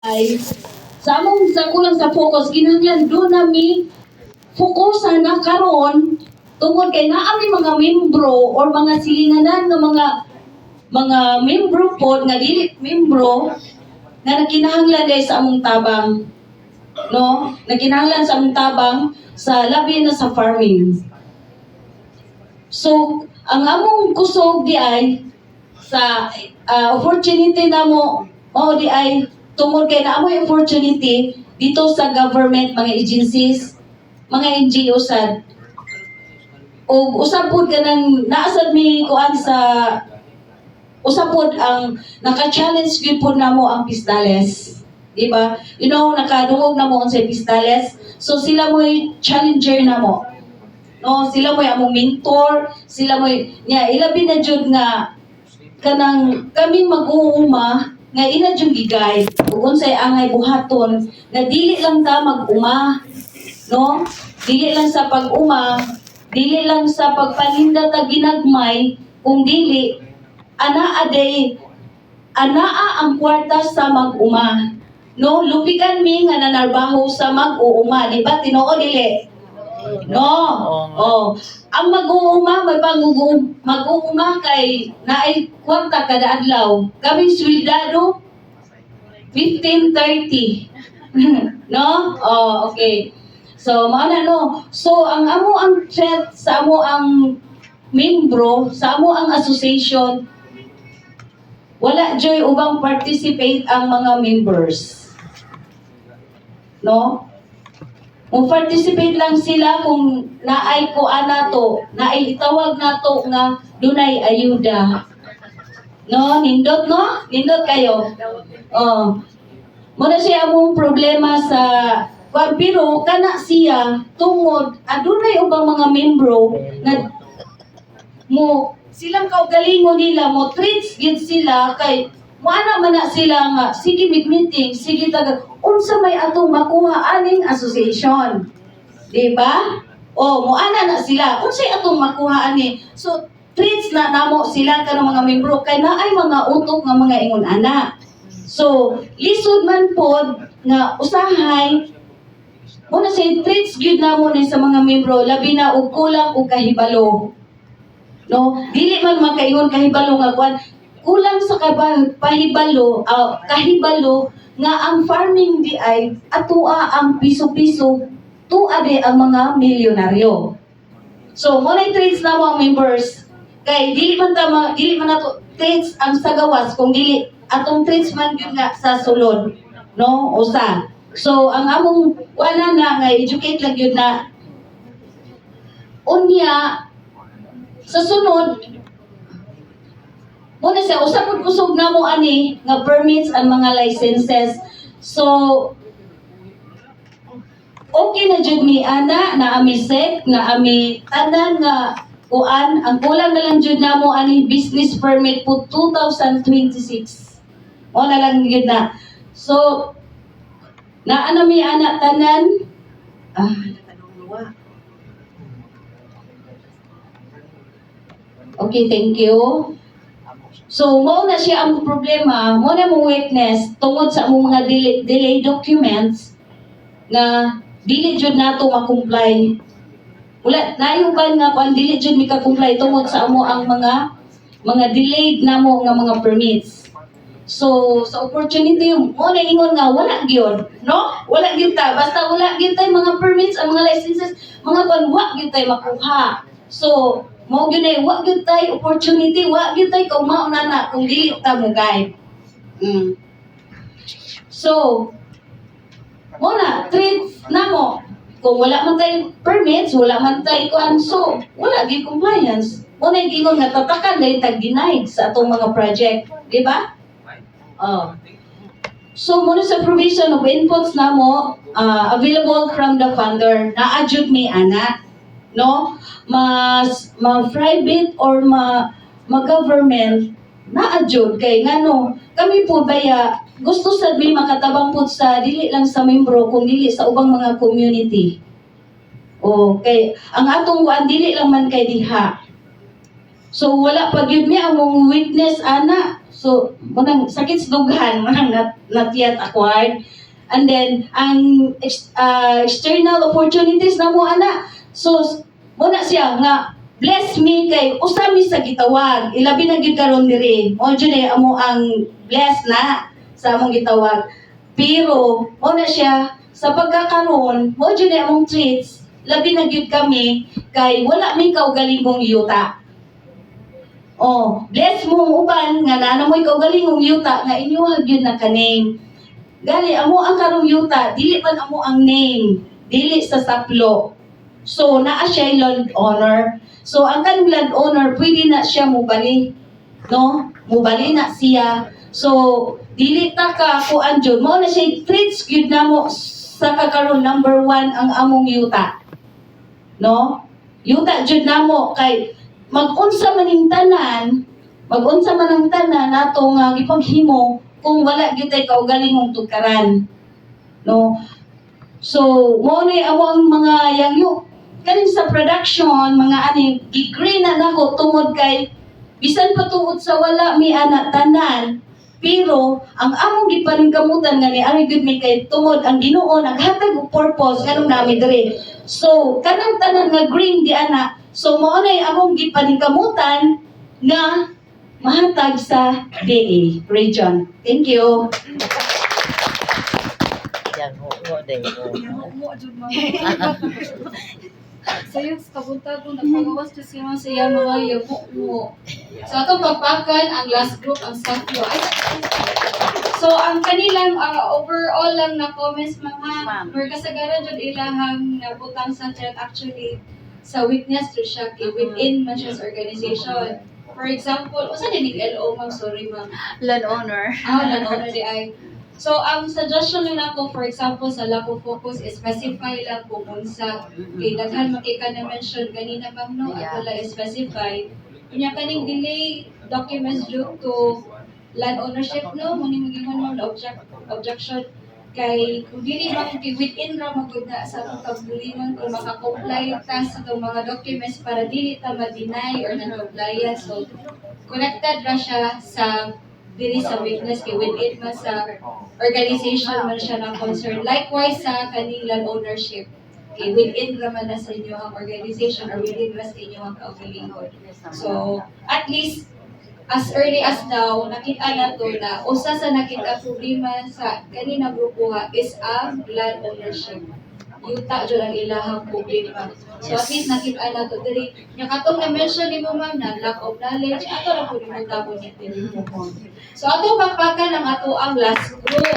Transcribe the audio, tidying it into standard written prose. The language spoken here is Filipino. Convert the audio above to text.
ay sa among sa kulang sa focus kinahanglan do nami fokusan na karon tungod kay naa mi mga membro or mga silinganan ng mga membro pod nga dili membro nga nakinahanglan guys sa among tabang, no, nakinahanglan sa among tabang sa labi na sa farming. So ang among kusog di ay sa opportunity namo mao di ay tungod kay naamoy opportunity dito sa government, mga agencies, mga NGO sad. O usab pod kanang naasad mi kuan sa usab pod ang naka-challenge gyud pod namo ang Pistales. Di ba? You know, nakadungog namo sa Pistales. So sila mo'y challenger namo. No, sila mo'y among mentor, sila mo'y nya ilabi na jud nga kanang kaming mag-uuma nga ina jud gi-guide ug unsay angay buhaton nga dili lang ta mag-uma, no? Dili lang sa pag-uma, dili lang sa pagpaninda ta ginagmay, kung dili anaa ang kwarta sa mag-uma. No, lupigan mi nga nanarbaho sa mag-uuma, di ba? Tinuod dili. No. Oh. Ang mag-uuma, may mag-uuma kay naay kwarta kada adlaw. Kaming swildado 15:30. No? Oh, okay. So, maana no. So, ang threat sa amo ang membro, sa amo ang association, wala joy ubang participate ang mga members. No? Mo-participate lang sila kung naay kuan nato, naay itawag nato nga dunay ayuda. No, nindot no? Nindot kayo. Oh. Muna siya among problema sa kuan, pero kana siya tungod adunay ubang mga membro nga mo silang kaugalingon nila mo treats gid sila kay moana man na sila nga sige meeting, sige taga unsa may atong makuha aning association, di ba? O moana na sila unsay atong makuha ani, so treats na namo sila kanang mga membro kay naay mga utok nga mga ingon ana. So lisod man pod nga usahay muna say treats gyud namo ni sa mga membro labi na og kulang og kahibalo, no, dili man makaingon kahibalo nga kwan kulang sa kahibalo nga ang farming di ay atua ang piso-piso tua di ang mga milyonaryo. So mo na trades na ang members kay dili man nato trades ang sagawas kung dili atong trades man gyud nga sa sulod, no, usa. So ang among wala na nga educate lang gyud na unya sa sunod muna siya, usapod kusog na mo ani, nga permits ang mga licenses. So, okay na jud mi ana, na ami SEC, na ami tanan nga kuan, ang kulang na lang jud na mo ani business permit po 2026. O na lang yun na. So, na mi ana tanan, okay, thank you. So, mao na siya ang problema, mao na mong weakness tungod sa among mga delay documents nga dili jud nato ma-comply. Wala nayuban nga kung dili jud mi ka-comply tungod sa amo ang mga delayed namo nga mga permits. So, sa opportunity mo na ingon nga wala gyud, no? Wala gyud ta, basta wala gyud tay mga permits, ang mga licenses, mga wa gyud tay makuha. So, mo gyud ay wa gyud tay opportunity, wa gyud tay kung mao na kung dili ta mo guide. So mo na treat namo kung wala man tay permits, wala man tay kuan, so wala gyud compliance. Mo na gingon nga tatakan dahil tag denied sa atong mga project, di ba? Oh. So muna sa provision of inputs namo available from the funder, na-adjud mi ana, no, ma-private or ma-government na-adjud kay ngano kami po baya gusto sad may makatabang po sa dili lang sa membro kung dili sa ubang mga community. Okay, ang atong kuan dili lang man kay diha. So wala pa gyud mi among weakness ana. So munang sakit sa dughan, munang not yet acquired. And then ang external opportunities na mo ana. So muna siya nga bless me kay usa mi sa gitawag. Ilabi na gyud karon diri. Mo jud amo ang bless na sa among gitawag. Pero mo na siya sa pagkakaroon, mo jud among treats. Labi na gyud kami kay wala mi kaugalingong yuta. Oh, bless mo uban nga naa mo kaugalingong yuta nga inyo gyud na ka-name. Gali amo ang karong yuta, dili man amo ang name, dili sa saplo. So naa siya land owner. So ang kan land owner pwede na siya mubali, no? Mubali na siya. So dili ta ka kuan jud mao na siya treats gyud namo sa kakaron number 1 ang among yuta. No? Yuta jud namo kay mag-unsa maning tanan, mag-unsa man ang tanan nato nga gipaghimo kung wala gyud tay kaugalingong tukaran. No? So, mo ni amo ang mga yangyo kanin sa production, mga ani gigreen na nako tungod kay bisan patuod sa wala mi anak tanan, pero ang among gipaningkamutan nga ni ari gyud mi kay tungod ang Ginoo naghatag og purpose kanang nami diri. So, kanang tanan nga green di ana. So, mo nay among gipaningkamutan nga mahatag sa DA region. Thank you. Yan, oo, day. Mo jud mo. Sayo sa kabuntag ko nagpagawas to siya siya mga yabo mo. So ato pagpakan ang last group ang sakyo. So ang kanilang overall lang na comments mga or kasagaran jud ilahang nabutang sa chat actually sa weakness to siya within man siya sa organization. For example, usa ni LO ma'am, sorry ma'am. Land owner. Land owner di ay. So, ang suggestion nila ko, for example, sa lack of focus, specify lang kung unsa. Kay daghan makika na mention ganina bang no, at wala specify. Kunya kaning delay documents due to land ownership no, muning gigon mo na objection kay kung dili bang within ra magud na sa atong kabuliman kung maka-comply ta sa itong mga documents para dili ta ma-deny or non-compliance. So, connected ra siya sa dili sa weakness kay within man sa organization man siya na concern. Likewise sa kanilang ownership. Kay within raman na sa inyo ang organization or within ra sa inyo ang kaugalingon. So, at least as early as now, nakita na to na usa sa nakita problema sa kanina grupo is ang land ownership. Yuta dyan ang ilahang problema. So at least nakita na to diri. Nya katong na-mention ni mo ma'am na lack of knowledge, ato na po ni mo tapon ni mo. So ato pagpakan ang ato ang last group.